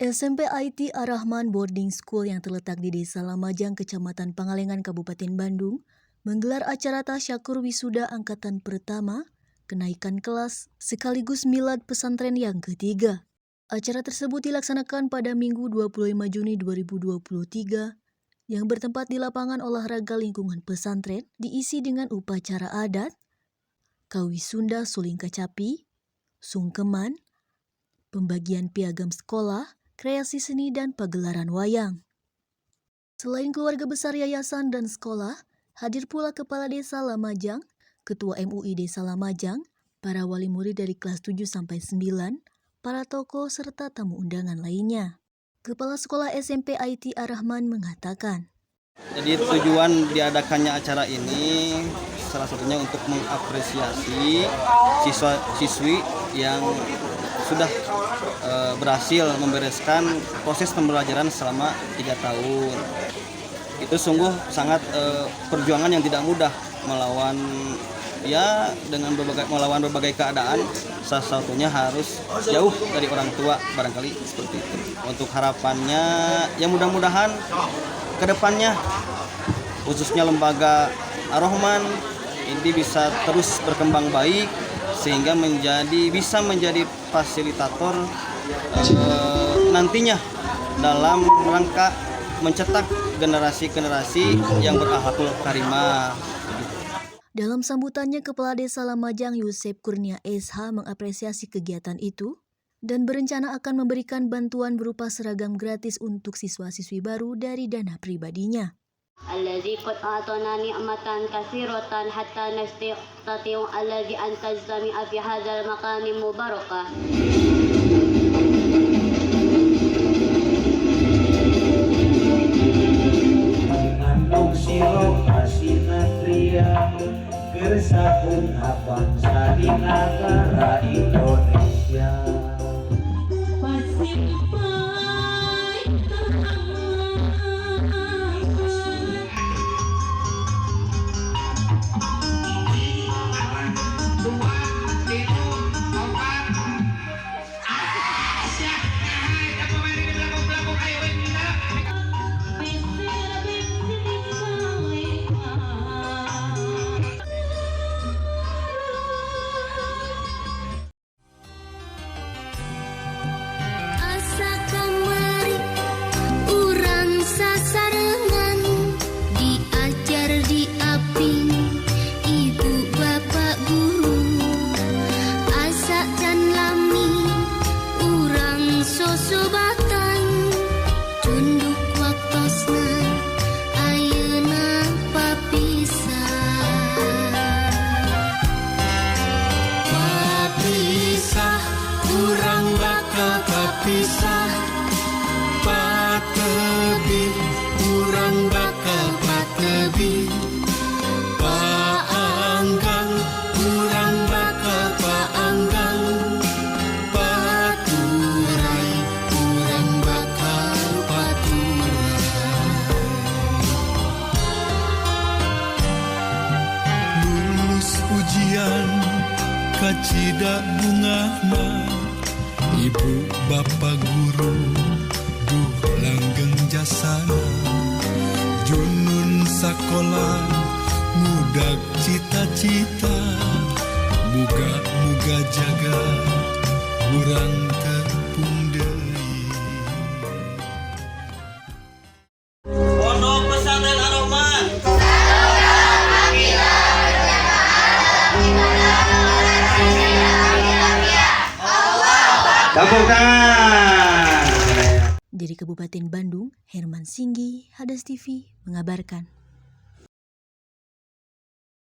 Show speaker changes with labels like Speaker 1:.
Speaker 1: SMP IT Ar-Rahman Boarding School yang terletak di Desa Lamajang, Kecamatan Pangalengan, Kabupaten Bandung, menggelar acara tasyakur wisuda angkatan pertama, kenaikan kelas, sekaligus milad pesantren yang ketiga. Acara tersebut dilaksanakan pada Minggu 25 Juni 2023 yang bertempat di lapangan olahraga lingkungan pesantren, diisi dengan upacara adat, Kawi Sunda Suling Kacapi, sungkeman, pembagian piagam sekolah, kreasi seni, dan pagelaran wayang. Selain keluarga besar yayasan dan sekolah, hadir pula Kepala Desa Lamajang, Ketua MUI Desa Lamajang, para wali murid dari kelas 7-9, para tokoh, serta tamu undangan lainnya. Kepala Sekolah SMP IT Ar-Rahman mengatakan,
Speaker 2: jadi tujuan diadakannya acara ini salah satunya untuk mengapresiasi siswa-siswi yang sudah berhasil membereskan proses pembelajaran selama 3 tahun. Itu sungguh sangat perjuangan yang tidak mudah melawan berbagai keadaan. Salah satunya harus jauh dari orang tua, barangkali seperti itu. Untuk harapannya ya mudah-mudahan ke depannya khususnya lembaga Ar-Rahman ini bisa terus berkembang baik sehingga bisa menjadi fasilitator nantinya dalam rangka mencetak generasi-generasi yang berakhlakul karimah.
Speaker 1: Dalam sambutannya, Kepala Desa Lamajang Yusef Kurnia SH mengapresiasi kegiatan itu dan berencana akan memberikan bantuan berupa seragam gratis untuk siswa-siswi baru dari dana pribadinya.
Speaker 3: Allazi qad atana ni'matan katsiratan hatta nastati'u allazi an tajtami'a fi hadzal maqami mubarakah.
Speaker 4: Nandung sirop asinatria gersakun abang sadi negara Indonesia.
Speaker 5: Pisah patebi urang bakal patebi paanggang urang bakal paanggang paturai urang bakal paturai lulus ujian kacida bungahna ibu bapa guru duh langgeng jasana junun sakola mudag cita-cita muga-muga jaga urang tepung deui.
Speaker 2: Pondok Pesantren Ar-Rahman.
Speaker 4: Tepuk tangan.
Speaker 1: Dari Kabupaten Bandung, Herman Singgi, Hadas TV mengabarkan.